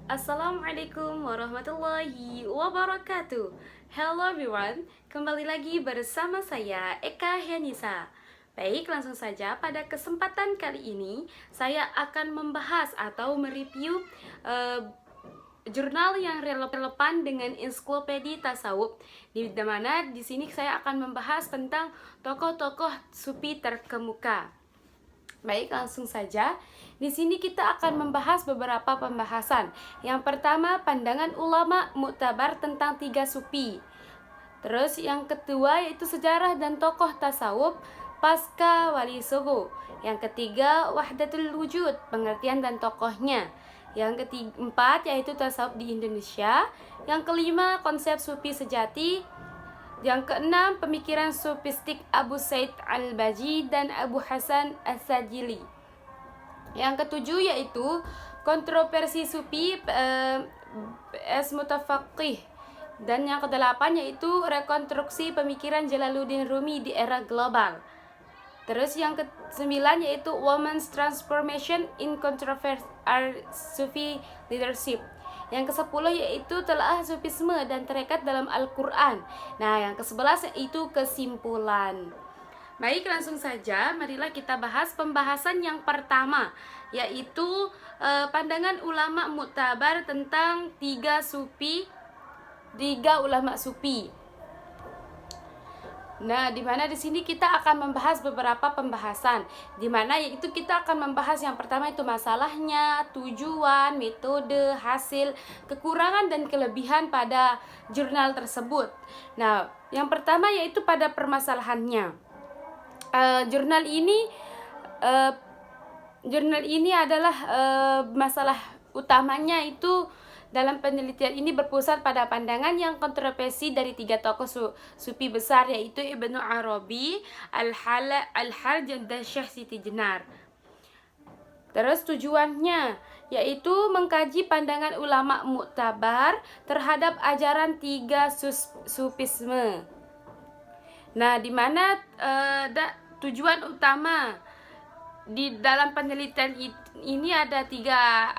Assalamualaikum warahmatullahi wabarakatuh. Hello everyone, kembali lagi bersama saya Eka Henisa. Baik, langsung saja pada kesempatan kali ini saya akan membahas atau mereview jurnal yang relevan dengan ensiklopedia tasawuf, di mana di sini saya akan membahas tentang tokoh-tokoh sufi terkemuka. Baik, langsung saja. Di sini kita akan membahas beberapa pembahasan. Yang pertama, pandangan ulama muktabar tentang 3 sufi. Terus yang kedua yaitu sejarah dan tokoh tasawuf pasca Wali Songo. Yang ketiga, wahdatul wujud, pengertian dan tokohnya. Yang keempat yaitu tasawuf di Indonesia. Yang kelima, konsep sufi sejati. Yang keenam, pemikiran sufistik Abu Said Al-Baji dan Abu Hasan As-Sajili. Yang ketujuh yaitu kontroversi sufi mutafaqih. Dan yang kedelapan yaitu rekonstruksi pemikiran Jalaluddin Rumi di era global. Terus yang kesembilan yaitu Women's Transformation in Controversial Sufi Leadership. Yang ke-10 yaitu telaah sufisme dan tarekat dalam Al-Quran. Nah, yang ke-11 yaitu kesimpulan. Baik, langsung saja marilah kita bahas pembahasan yang pertama, yaitu pandangan ulama muktabar tentang 3 ulama sufi. Nah, di mana di sini kita akan membahas beberapa pembahasan, di mana yaitu kita akan membahas yang pertama itu masalahnya, tujuan, metode, hasil, kekurangan dan kelebihan pada jurnal tersebut. Nah, yang pertama yaitu pada permasalahannya. Jurnal ini adalah masalah utamanya itu dalam penelitian ini berpusat pada pandangan yang kontroversi dari 3 tokoh sufi besar, yaitu Ibnu Arabi, Al-Hajj dan Syekh Siti Jenar. Terus tujuannya yaitu mengkaji pandangan ulama muktabar terhadap ajaran 3 sufisme. Nah, di mana tujuan utama di dalam penelitian ini ada tiga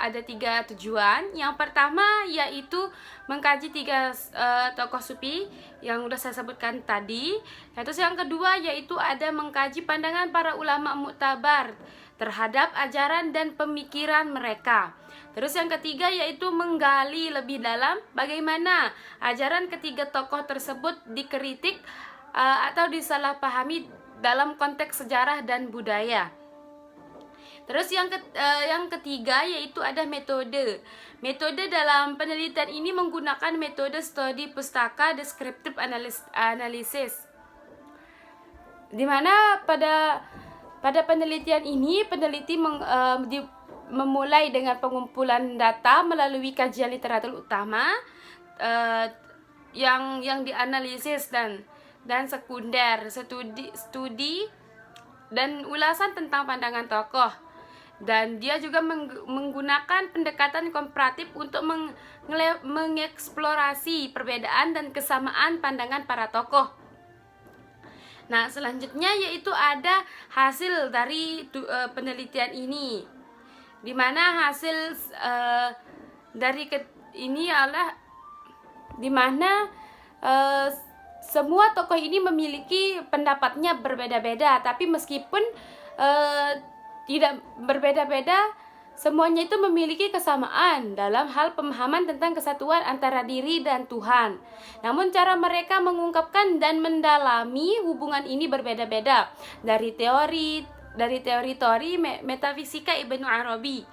tujuan. Yang pertama yaitu mengkaji 3 tokoh sufi yang sudah saya sebutkan tadi. Terus yang kedua yaitu ada mengkaji pandangan para ulama muktabar terhadap ajaran dan pemikiran mereka. Terus yang ketiga yaitu menggali lebih dalam bagaimana ajaran ketiga tokoh tersebut dikritik atau disalahpahami dalam konteks sejarah dan budaya. Terus yang ketiga yaitu ada metode. Metode dalam penelitian ini menggunakan metode studi pustaka descriptive analysis. Di mana pada penelitian ini peneliti memulai dengan pengumpulan data melalui kajian literatur utama yang dianalisis dan sekunder, studi dan ulasan tentang pandangan tokoh. Dan dia juga menggunakan pendekatan komparatif untuk mengeksplorasi perbedaan dan kesamaan pandangan para tokoh. Nah, selanjutnya yaitu ada hasil dari penelitian ini, di mana hasil dari ini adalah di mana semua tokoh ini memiliki pendapatnya berbeda-beda, tapi meskipun tidak berbeda-beda, semuanya itu memiliki kesamaan dalam hal pemahaman tentang kesatuan antara diri dan Tuhan. Namun cara mereka mengungkapkan dan mendalami hubungan ini berbeda-beda. Dari teori metafisika Ibnu Arabi,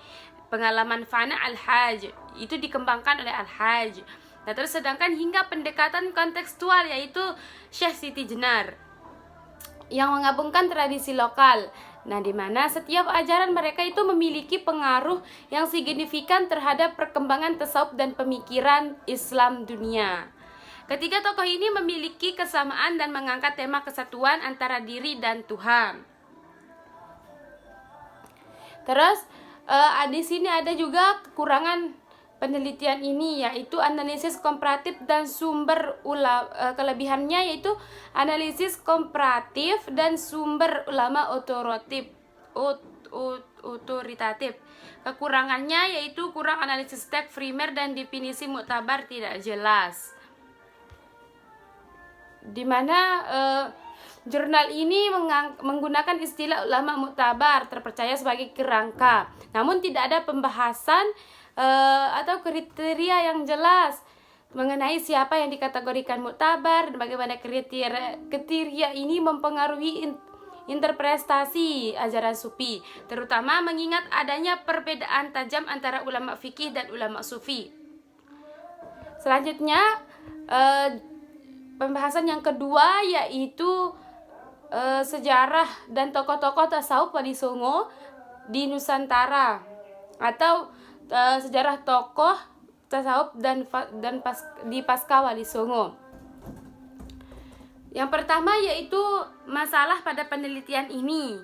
pengalaman fana Al-Hajj, itu dikembangkan oleh Al-Hajj. Nah, terus sedangkan hingga pendekatan kontekstual yaitu Syekh Siti Jenar yang menggabungkan tradisi lokal. Nah, di mana setiap ajaran mereka itu memiliki pengaruh yang signifikan terhadap perkembangan tasawuf dan pemikiran Islam dunia. Ketiga tokoh ini memiliki kesamaan dan mengangkat tema kesatuan antara diri dan Tuhan. Terus di sini ada juga kekurangan penelitian ini, yaitu analisis komparatif dan sumber kelebihannya yaitu analisis komparatif dan sumber ulama otoritatif. Kekurangannya yaitu kurang analisis teks primer dan definisi muktabar tidak jelas. Di mana jurnal ini menggunakan istilah ulama muktabar terpercaya sebagai kerangka, namun tidak ada pembahasan atau kriteria yang jelas mengenai siapa yang dikategorikan muktabar dan bagaimana kriteria ini mempengaruhi interpretasi ajaran sufi, terutama mengingat adanya perbedaan tajam antara ulama fikih dan ulama sufi. Selanjutnya pembahasan yang kedua yaitu sejarah dan tokoh-tokoh tasawuf Wali Songo di Nusantara, atau sejarah tokoh tasawuf di pasca Wali Songo. Yang pertama yaitu masalah pada penelitian ini.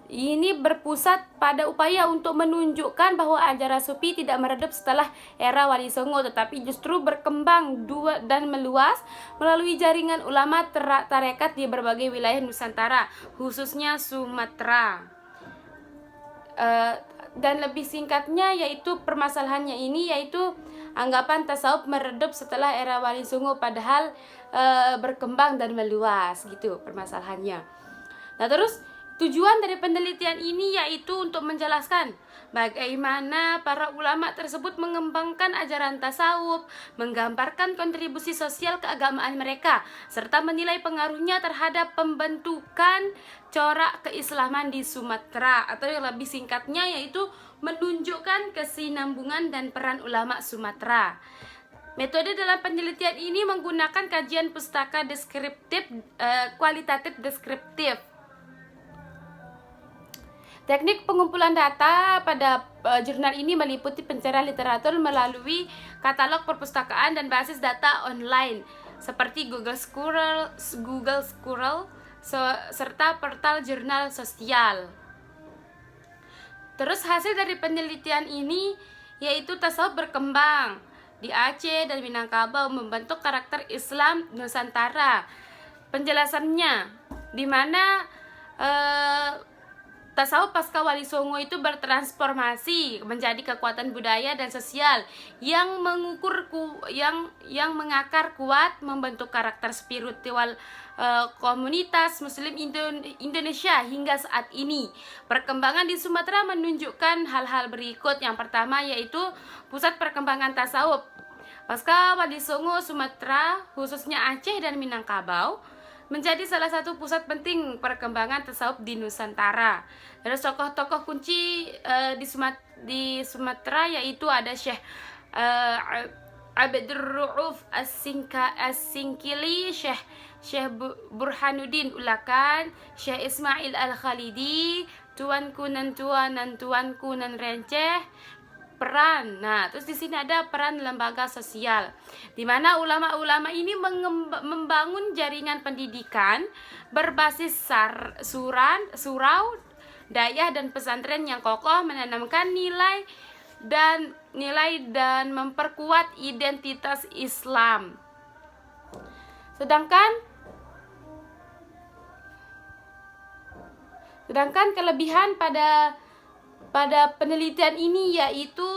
Ini berpusat pada upaya untuk menunjukkan bahwa ajaran sufi tidak meredup setelah era Wali Songo, tetapi justru berkembang dan meluas melalui jaringan ulama tarekat di berbagai wilayah Nusantara, khususnya Sumatera. Dan lebih singkatnya yaitu permasalahannya ini yaitu anggapan tasawuf meredup setelah era Wali Songo, padahal berkembang dan meluas gitu permasalahannya. Nah, terus tujuan dari penelitian ini yaitu untuk menjelaskan bagaimana para ulama tersebut mengembangkan ajaran tasawuf, menggambarkan kontribusi sosial keagamaan mereka, serta menilai pengaruhnya terhadap pembentukan corak keislaman di Sumatera, atau yang lebih singkatnya yaitu menunjukkan kesinambungan dan peran ulama Sumatera. Metode dalam penelitian ini menggunakan kajian pustaka deskriptif, kualitatif deskriptif. Teknik pengumpulan data pada jurnal ini meliputi pencarian literatur melalui katalog perpustakaan dan basis data online seperti Google Scholar, serta portal jurnal sosial. Terus hasil dari penelitian ini yaitu tasawuf berkembang di Aceh dan Minangkabau membentuk karakter Islam Nusantara. Penjelasannya di mana tasawuf pasca Wali Songo itu bertransformasi menjadi kekuatan budaya dan sosial yang yang mengakar kuat, membentuk karakter spiritual komunitas Muslim Indonesia hingga saat ini. Perkembangan di Sumatera menunjukkan hal-hal berikut. Yang pertama yaitu pusat perkembangan tasawuf pasca Wali Songo. Sumatera, khususnya Aceh dan Minangkabau, menjadi salah satu pusat penting perkembangan tasawuf di Nusantara. Terus tokoh-tokoh kunci di Sumatera yaitu ada Syekh Abdur Rauf As-Singkili, Syekh Burhanuddin Ulakan, Syekh Ismail Al-Khalidi, Tuanku nan Renceh, peran. Nah, terus di sini ada peran lembaga sosial, di mana ulama-ulama ini membangun jaringan pendidikan berbasis surau, dayah dan pesantren yang kokoh, menanamkan nilai dan memperkuat identitas Islam. Sedangkan kelebihan pada penelitian ini yaitu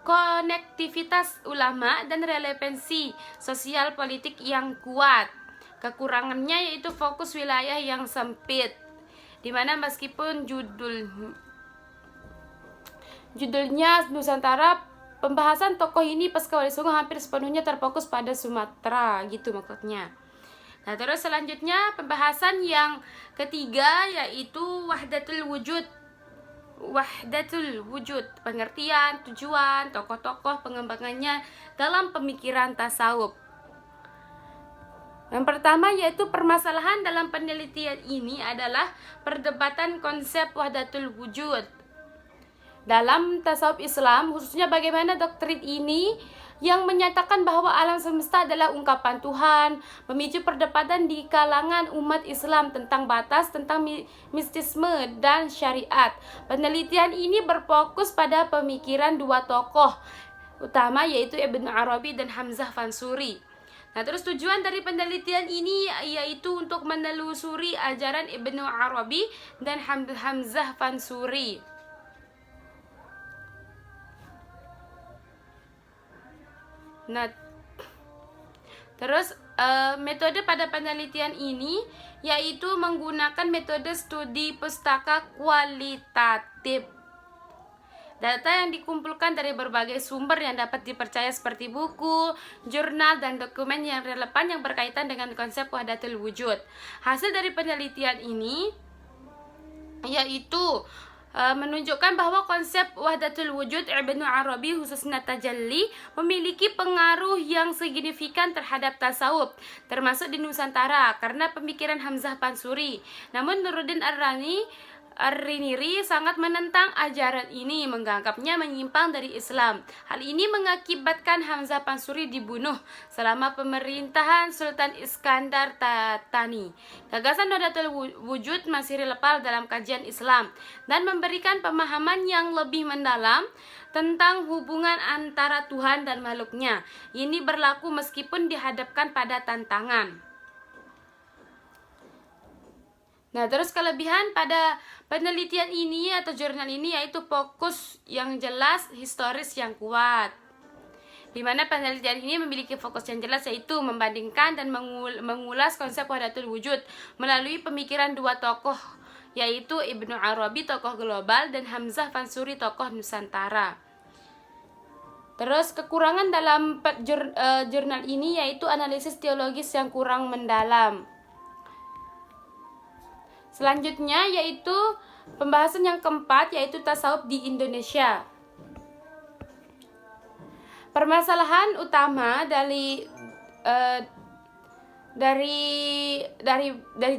konektivitas ulama dan relevansi sosial politik yang kuat. Kekurangannya yaitu fokus wilayah yang sempit, di mana meskipun judulnya Nusantara, pembahasan tokoh ini pasca Wali Songo hampir sepenuhnya terfokus pada Sumatera gitu maksudnya. Nah, terus selanjutnya pembahasan yang ketiga yaitu wahdatul wujud, pengertian, tujuan, tokoh-tokoh, pengembangannya dalam pemikiran tasawuf. Yang pertama yaitu permasalahan dalam penelitian ini adalah perdebatan konsep wahdatul wujud. Dalam tasawuf Islam, khususnya bagaimana doktrin ini yang menyatakan bahwa alam semesta adalah ungkapan Tuhan, memicu perdebatan di kalangan umat Islam tentang batas, tentang mistisme dan syariat. Penelitian ini berfokus pada pemikiran dua tokoh utama yaitu Ibnu Arabi dan Hamzah Fansuri. Nah, terus tujuan dari penelitian ini yaitu untuk menelusuri ajaran Ibnu Arabi dan Hamzah Fansuri. Nah, terus metode pada penelitian ini yaitu menggunakan metode studi pustaka kualitatif. Data yang dikumpulkan dari berbagai sumber yang dapat dipercaya seperti buku, jurnal, dan dokumen yang relevan yang berkaitan dengan konsep wahdatul wujud. Hasil dari penelitian ini yaitu menunjukkan bahwa konsep wahdatul wujud Ibnu Arabi khususnya tajalli memiliki pengaruh yang signifikan terhadap tasawuf termasuk di Nusantara karena pemikiran Hamzah Fansuri. Namun Nuruddin Ar-Riniri sangat menentang ajaran ini, menganggapnya menyimpang dari Islam. Hal ini mengakibatkan Hamzah Fansuri dibunuh selama pemerintahan Sultan Iskandar Tatani. Gagasan wahdatul wujud masih relevan dalam kajian Islam dan memberikan pemahaman yang lebih mendalam tentang hubungan antara Tuhan dan makhluknya. Ini berlaku meskipun dihadapkan pada tantangan. Nah, terus kelebihan pada penelitian ini atau jurnal ini yaitu fokus yang jelas, historis yang kuat. Di mana penelitian ini memiliki fokus yang jelas yaitu membandingkan dan mengulas konsep wahdatul wujud melalui pemikiran dua tokoh yaitu Ibnu Arabi, tokoh global, dan Hamzah Fansuri, tokoh Nusantara. Terus kekurangan dalam jurnal ini yaitu analisis teologis yang kurang mendalam. Selanjutnya yaitu pembahasan yang keempat yaitu tasawuf di Indonesia. Permasalahan utama dari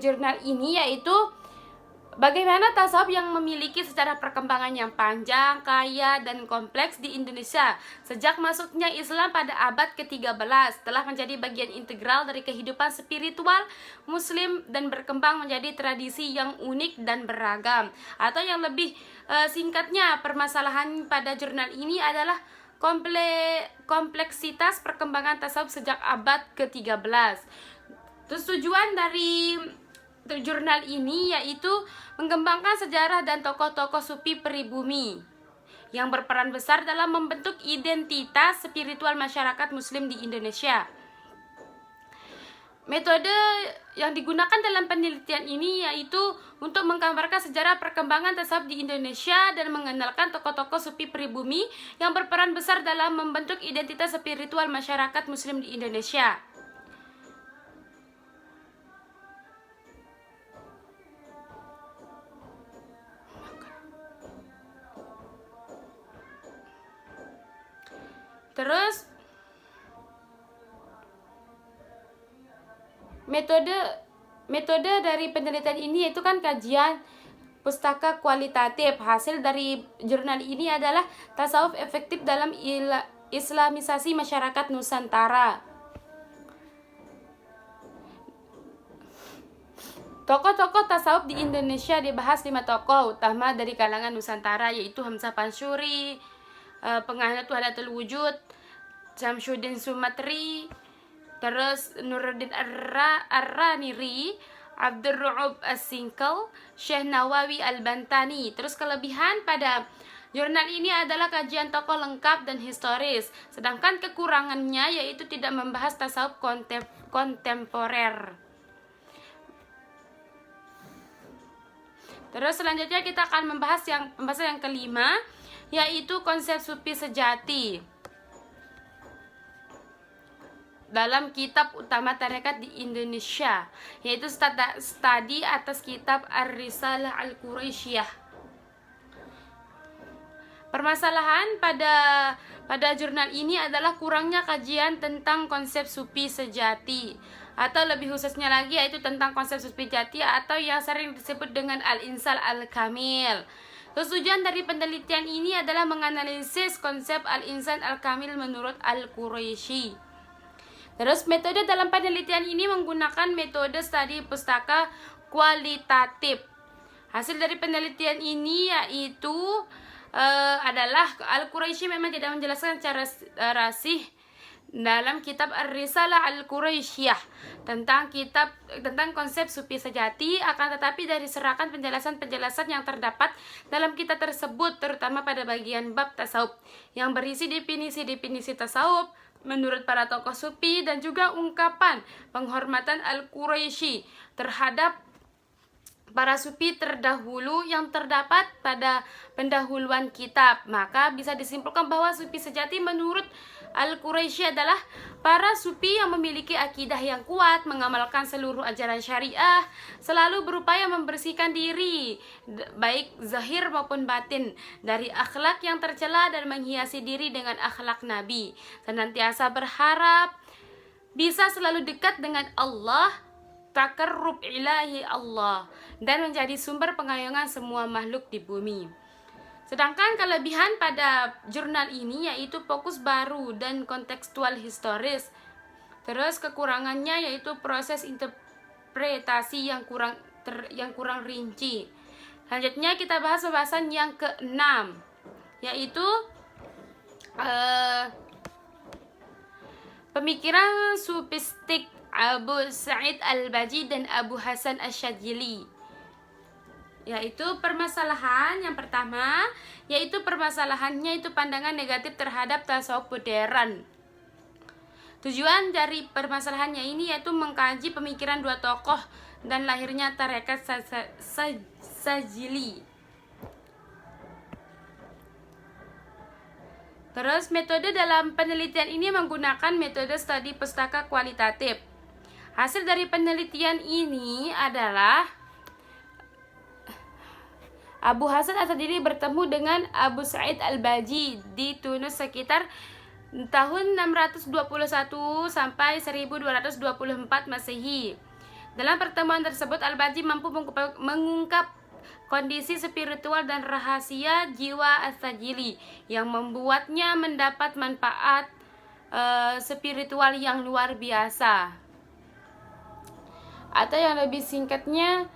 jurnal ini yaitu bagaimana tasawuf yang memiliki sejarah perkembangan yang panjang, kaya, dan kompleks di Indonesia sejak masuknya Islam pada abad ke-13 telah menjadi bagian integral dari kehidupan spiritual Muslim dan berkembang menjadi tradisi yang unik dan beragam. Atau yang lebih singkatnya, permasalahan pada jurnal ini adalah kompleksitas perkembangan tasawuf sejak abad ke-13. Terus tujuan dari jurnal ini yaitu mengembangkan sejarah dan tokoh-tokoh sufi pribumi yang berperan besar dalam membentuk identitas spiritual masyarakat Muslim di Indonesia. Metode yang digunakan dalam penelitian ini yaitu untuk menggambarkan sejarah perkembangan tasawuf di Indonesia dan mengenalkan tokoh-tokoh sufi pribumi yang berperan besar dalam membentuk identitas spiritual masyarakat Muslim di Indonesia. Terus metode dari penelitian ini yaitu kan kajian pustaka kualitatif. Hasil dari jurnal ini adalah tasawuf efektif dalam islamisasi masyarakat Nusantara. Tokoh-tokoh tasawuf di Indonesia dibahas 5 tokoh utama dari kalangan Nusantara yaitu Hamzah Fansuri, penganut wahdatul wujud, Syamsuddin Sumatri, terus Nuruddin Ar-Raniri, Abdul Raub As-Singkal, Syekh Nawawi Al-Bantani. Terus kelebihan pada jurnal ini adalah kajian tokoh lengkap dan historis, sedangkan kekurangannya yaitu tidak membahas tasawuf kontemporer. Terus selanjutnya kita akan membahas pembahasan yang kelima yaitu konsep sufi sejati dalam kitab utama tarekat di Indonesia yaitu studi atas kitab Ar-Risalah Al-Quraisyah. Permasalahan pada jurnal ini adalah kurangnya kajian tentang konsep sufi sejati atau lebih khususnya lagi yaitu tentang konsep sufi sejati atau yang sering disebut dengan Al-Insal Al-Kamil. Tujuan dari penelitian ini adalah menganalisis konsep Al-Insan Al-Kamil menurut Al-Quraisy. Terus metode dalam penelitian ini menggunakan metode studi pustaka kualitatif. Hasil dari penelitian ini yaitu adalah Al-Quraisy memang tidak menjelaskan secara rasih dalam kitab Ar-Risalah Al-Quraisyah tentang konsep sufi sejati, akan tetapi dari serakan penjelasan-penjelasan yang terdapat dalam kitab tersebut, terutama pada bagian bab tasawuf yang berisi definisi-definisi tasawuf menurut para tokoh sufi dan juga ungkapan penghormatan Al-Quraisy terhadap para sufi terdahulu yang terdapat pada pendahuluan kitab, maka bisa disimpulkan bahwa sufi sejati menurut Al-Quraisy adalah para sufi yang memiliki akidah yang kuat, mengamalkan seluruh ajaran syariah, selalu berupaya membersihkan diri baik zahir maupun batin dari akhlak yang tercela dan menghiasi diri dengan akhlak Nabi, senantiasa berharap bisa selalu dekat dengan Allah, takarrub ilahi Allah, dan menjadi sumber pengayoman semua makhluk di bumi. Sedangkan kelebihan pada jurnal ini yaitu fokus baru dan kontekstual historis. Terus kekurangannya yaitu proses interpretasi yang kurang rinci. Selanjutnya kita bahas pembahasan yang keenam, yaitu pemikiran sufistik Abu Sa'id Al-Baji dan Abu Hasan Asyadzili. Yaitu permasalahan yang pertama, yaitu permasalahannya itu pandangan negatif terhadap tasawuf modern. Tujuan dari permasalahannya ini yaitu mengkaji pemikiran dua tokoh dan lahirnya tarekat Sajili. Terus metode dalam penelitian ini menggunakan metode studi pustaka kualitatif. Hasil dari penelitian ini adalah Abu Hasan Asyadzili bertemu dengan Abu Sa'id Al-Baji di Tunis sekitar tahun 621 sampai 1224 Masehi. Dalam pertemuan tersebut, Al-Baji mampu mengungkap kondisi spiritual dan rahasia jiwa Asyadzili yang membuatnya mendapat manfaat spiritual yang luar biasa. Atau yang lebih singkatnya,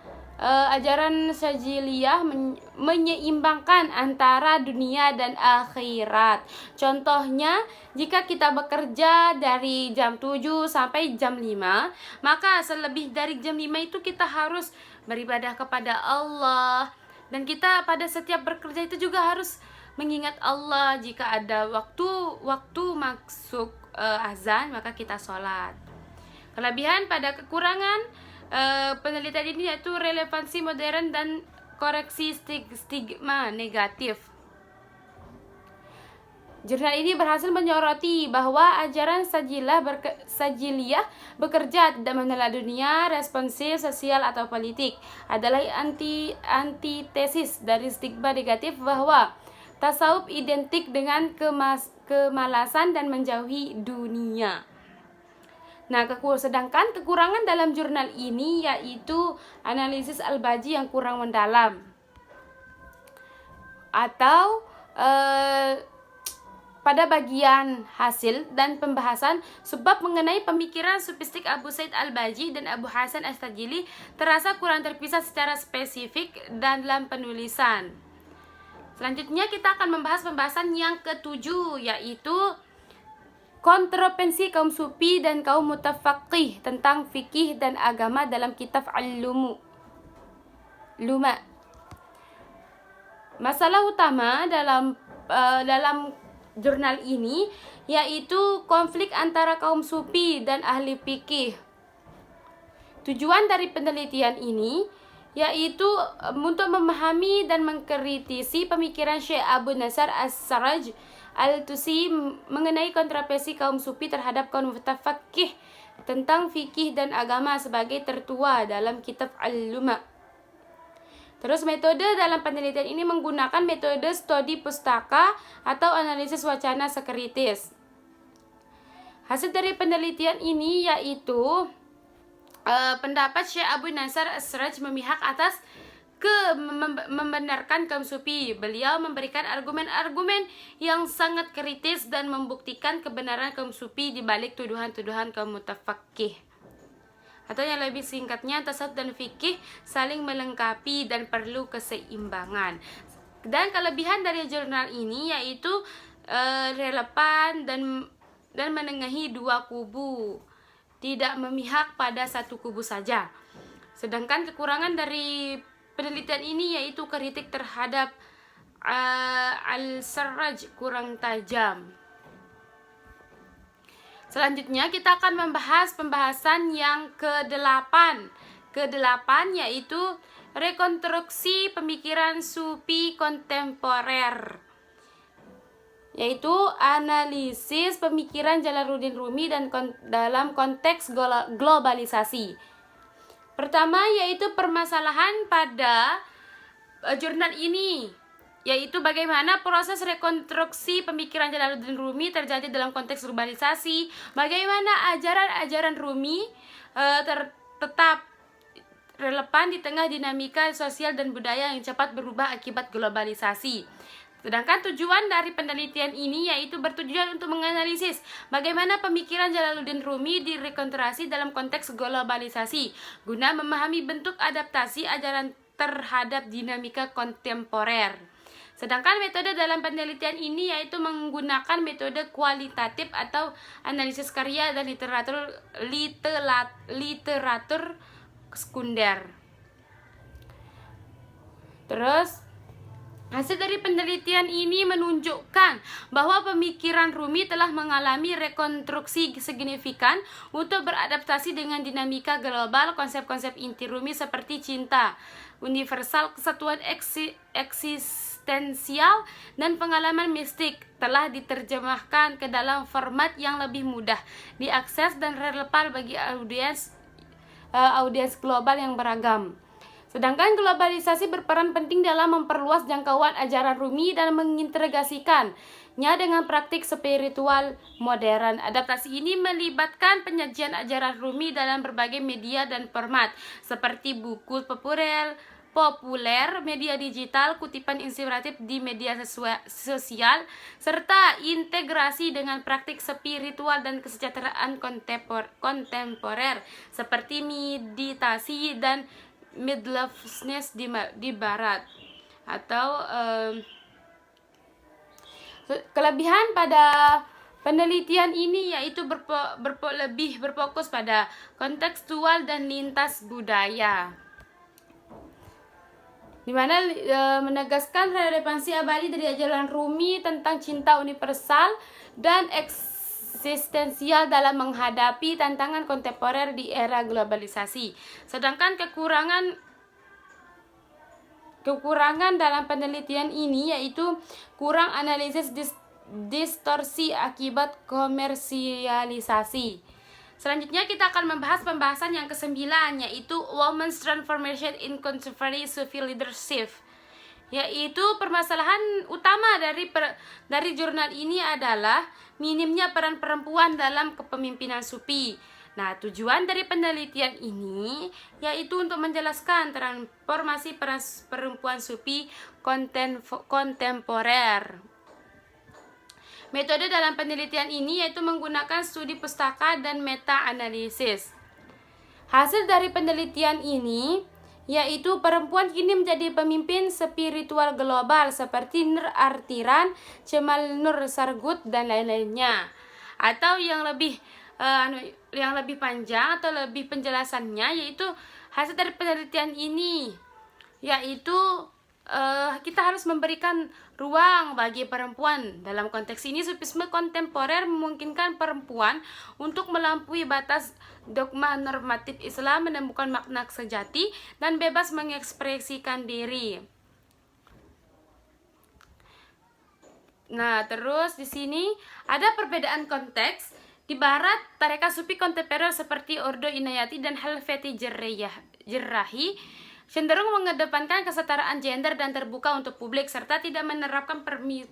ajaran Syadziliyah menyeimbangkan antara dunia dan akhirat. Contohnya, jika kita bekerja dari jam 7 sampai jam 5, maka selebih dari jam 5 itu kita harus beribadah kepada Allah. Dan kita pada setiap bekerja itu juga harus mengingat Allah. Jika ada waktu masuk azan, maka kita sholat. Kelebihan pada kekurangan penelitian ini yaitu relevansi modern dan koreksi stigma negatif. Jurnal ini berhasil menyoroti bahwa ajaran Sajiliyah bekerja tidak menolak dunia, responsif, sosial atau politik, adalah antitesis dari stigma negatif bahwa tasawuf identik dengan kemalasan dan menjauhi dunia. Nah, sedangkan kekurangan dalam jurnal ini yaitu analisis Al-Baji yang kurang mendalam, atau pada bagian hasil dan pembahasan subbab mengenai pemikiran sufistik Abu Sa'id Al-Baji dan Abu Hasan Asyadzili terasa kurang terpisah secara spesifik dalam penulisan. Selanjutnya kita akan membahas pembahasan yang ketujuh, yaitu kontroversi kaum sufi dan kaum mutafaqih tentang fikih dan agama dalam kitab Al-Luma. Masalah utama dalam jurnal ini yaitu konflik antara kaum sufi dan ahli fikih. Tujuan dari penelitian ini yaitu untuk memahami dan mengkritisi pemikiran Syekh Abu Nasr As-Sarraj Al-Tusi mengenai kontroversi kaum sufi terhadap kaum mutafaqih tentang fikih dan agama sebagai tertua dalam kitab Al-Luma. Terus metode dalam penelitian ini menggunakan metode studi pustaka atau analisis wacana sekritis. Hasil dari penelitian ini yaitu pendapat Syekh Abu Nasr As-Sarraj memihak atas membenarkan kaum sufi. Beliau memberikan argumen-argumen yang sangat kritis dan membuktikan kebenaran kaum sufi di balik tuduhan-tuduhan kaum mutafaqih. Atau yang lebih singkatnya, tasawuf dan fikih saling melengkapi dan perlu keseimbangan. Dan kelebihan dari jurnal ini yaitu relevan dan menengahi dua kubu, tidak memihak pada satu kubu saja. Sedangkan kekurangan dari penelitian ini yaitu kritik terhadap Al-Sarraj kurang tajam. Selanjutnya kita akan membahas pembahasan yang ke-8 yaitu rekonstruksi pemikiran Sufi kontemporer, yaitu analisis pemikiran Jalaluddin Rumi dan dalam konteks globalisasi. Pertama yaitu permasalahan pada jurnal ini, yaitu bagaimana proses rekonstruksi pemikiran Jalaluddin Rumi terjadi dalam konteks globalisasi, bagaimana ajaran-ajaran Rumi tetap relevan di tengah dinamika sosial dan budaya yang cepat berubah akibat globalisasi. Sedangkan tujuan dari penelitian ini yaitu bertujuan untuk menganalisis bagaimana pemikiran Jalaluddin Rumi direkonstruksi dalam konteks globalisasi guna memahami bentuk adaptasi ajaran terhadap dinamika kontemporer. Sedangkan metode dalam penelitian ini yaitu menggunakan metode kualitatif atau analisis karya dan literatur sekunder. Terus hasil dari penelitian ini menunjukkan bahwa pemikiran Rumi telah mengalami rekonstruksi signifikan untuk beradaptasi dengan dinamika global. Konsep-konsep inti Rumi seperti cinta, universal, kesatuan eksistensial, dan pengalaman mistik telah diterjemahkan ke dalam format yang lebih mudah diakses dan relevan bagi audiens global yang beragam. Sedangkan globalisasi berperan penting dalam memperluas jangkauan ajaran Rumi dan mengintegrasikannya dengan praktik spiritual modern. Adaptasi ini melibatkan penyajian ajaran Rumi dalam berbagai media dan format seperti buku populer, media digital, kutipan inspiratif di media sosial, serta integrasi dengan praktik spiritual dan kesejahteraan kontemporer seperti meditasi dan mindfulness di barat. Atau kelebihan pada penelitian ini yaitu lebih berfokus pada kontekstual dan lintas budaya, di mana menegaskan relevansi abadi dari ajaran Rumi tentang cinta universal dan eksistensial dalam menghadapi tantangan kontemporer di era globalisasi. Sedangkan kekurangan dalam penelitian ini yaitu kurang analisis distorsi akibat komersialisasi. Selanjutnya kita akan membahas pembahasan yang ke-9 yaitu Women's Transformation in Contemporary Sufi Leadership. Yaitu permasalahan utama dari jurnal ini adalah minimnya peran perempuan dalam kepemimpinan Sufi. Nah, tujuan dari penelitian ini yaitu untuk menjelaskan transformasi peran perempuan Sufi kontemporer. Metode dalam penelitian ini yaitu menggunakan studi pustaka dan meta-analisis. Hasil dari penelitian ini yaitu perempuan kini menjadi pemimpin spiritual global seperti Nur Artiran, Cemal Nur Sargut, dan lain-lainnya. Atau yang lebih panjang atau lebih penjelasannya yaitu hasil dari penelitian ini yaitu kita harus memberikan ruang bagi perempuan. Dalam konteks ini, Sufisme kontemporer memungkinkan perempuan untuk melampaui batas dogma normatif Islam, menemukan makna sejati, dan bebas mengekspresikan diri. Nah, terus di sini ada perbedaan konteks. Di barat, tarekat Sufi kontemporer seperti Ordo Inayati dan Helveti Jerrahi cenderung mengedepankan kesetaraan gender dan terbuka untuk publik, serta tidak menerapkan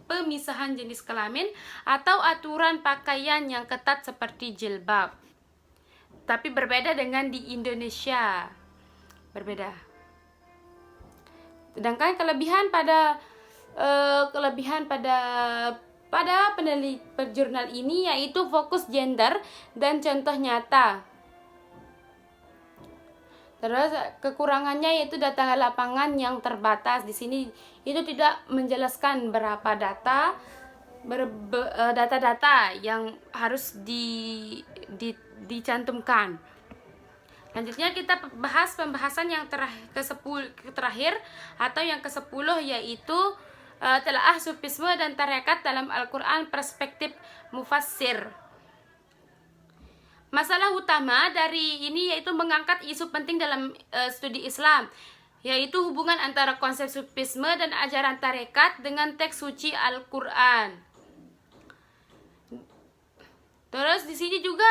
pemisahan jenis kelamin atau aturan pakaian yang ketat seperti jilbab. Tapi berbeda dengan di Indonesia. Berbeda. Sedangkan kelebihan pada penelitian jurnal ini yaitu fokus gender dan contoh nyata. Terus kekurangannya yaitu data lapangan yang terbatas. Di sini itu tidak menjelaskan berapa data data-data yang harus dicantumkan. Lanjutnya kita bahas pembahasan yang terakhir atau yang ke-10, yaitu telaah sufisme dan tarekat dalam Al-Quran perspektif mufassir. Masalah utama dari ini yaitu mengangkat isu penting dalam studi Islam, yaitu hubungan antara konsep sufisme dan ajaran tarekat dengan teks suci Al-Quran. Terus di sini juga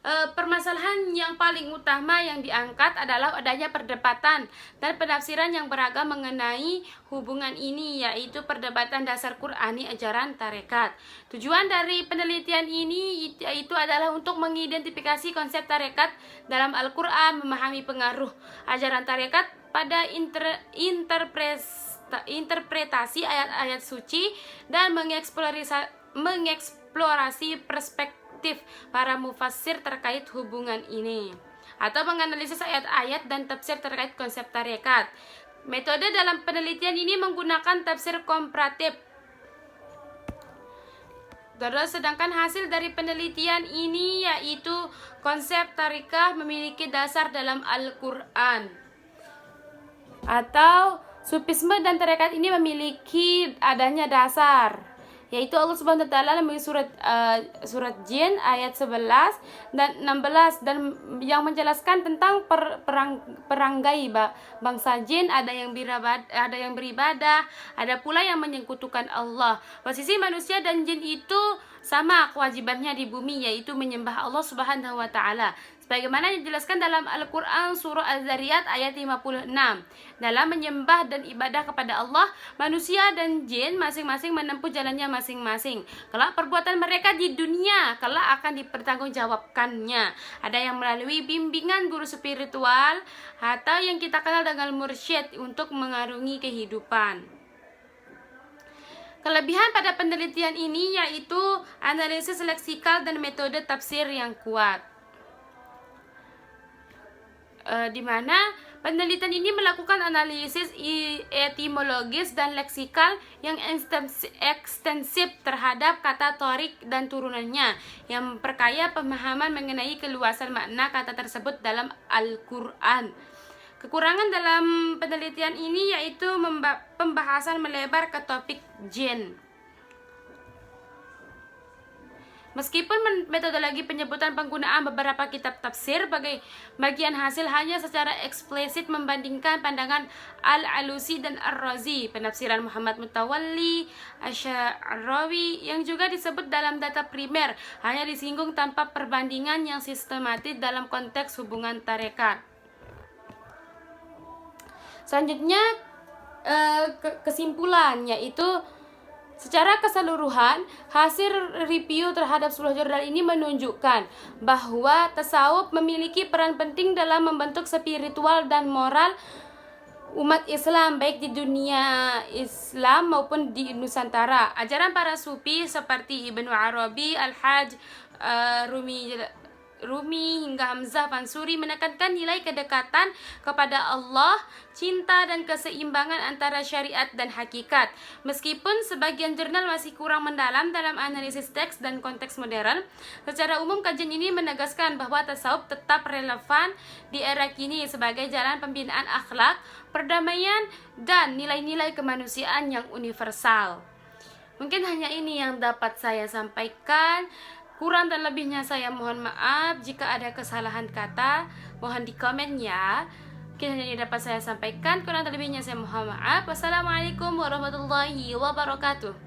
permasalahan yang paling utama yang diangkat adalah adanya perdebatan dan penafsiran yang beragam mengenai hubungan ini, yaitu perdebatan dasar Qur'ani ajaran tarekat. Tujuan dari penelitian ini yaitu adalah untuk mengidentifikasi konsep tarekat dalam Al-Quran, memahami pengaruh ajaran tarekat pada interpretasi ayat-ayat suci, dan mengeksplorasi perspektif para mufassir terkait hubungan ini, atau menganalisis ayat-ayat dan tafsir terkait konsep tarekat. Metode dalam penelitian ini menggunakan tafsir komparatif. Terus sedangkan hasil dari penelitian ini yaitu konsep tarekah memiliki dasar dalam Al-Quran, atau sufisme dan tarekat ini memiliki adanya dasar, yaitu Allah Subhanahu wa taala dalam surat Jin ayat 11 dan 16, dan yang menjelaskan tentang perangai bangsa jin, ada yang beribadah, ada pula yang menyekutukan Allah. Posisi manusia dan jin itu sama kewajibannya di bumi, yaitu menyembah Allah Subhanahu wa taala. Sebagaimana dijelaskan dalam Al-Quran surah Az-Zariyat ayat 56. Dalam menyembah dan ibadah kepada Allah, manusia dan jin masing-masing menempuh jalannya masing-masing. Kelak perbuatan mereka di dunia kelak akan dipertanggungjawabkannya. Ada yang melalui bimbingan guru spiritual atau yang kita kenal dengan mursyid untuk mengarungi kehidupan. Kelebihan pada penelitian ini yaitu analisis leksikal dan metode tafsir yang kuat, di mana penelitian ini melakukan analisis etimologis dan leksikal yang ekstensif terhadap kata torik dan turunannya, yang memperkaya pemahaman mengenai keluasan makna kata tersebut dalam Al-Quran. Kekurangan dalam penelitian ini yaitu pembahasan melebar ke topik jin. Meskipun metodologi penyebutan penggunaan beberapa kitab tafsir bagian hasil hanya secara eksplisit membandingkan pandangan Al-Alusi dan Ar-Razi, penafsiran Muhammad Mutawalli Asy'arawi yang juga disebut dalam data primer hanya disinggung tanpa perbandingan yang sistematis dalam konteks hubungan tarekat. Selanjutnya kesimpulan, yaitu secara keseluruhan, hasil review terhadap 10 jurnal ini menunjukkan bahwa tasawuf memiliki peran penting dalam membentuk spiritual dan moral umat Islam, baik di dunia Islam maupun di Nusantara. Ajaran para sufi seperti Ibnu Arabi, Al-Hajj, Rumi hingga Hamzah Mansuri menekankan nilai kedekatan kepada Allah, cinta dan keseimbangan antara syariat dan hakikat. Meskipun sebagian jurnal masih kurang mendalam dalam analisis teks dan konteks modern, secara umum kajian ini menegaskan bahwa tasawuf tetap relevan di era kini sebagai jalan pembinaan akhlak, perdamaian, dan nilai-nilai kemanusiaan yang universal. Mungkin hanya ini yang dapat saya sampaikan. Kurang dan lebihnya saya mohon maaf. Jika ada kesalahan kata, mohon di komen ya. Mungkin hanya ini dapat saya sampaikan. Kurang dan lebihnya saya mohon maaf. Wassalamualaikum warahmatullahi wabarakatuh.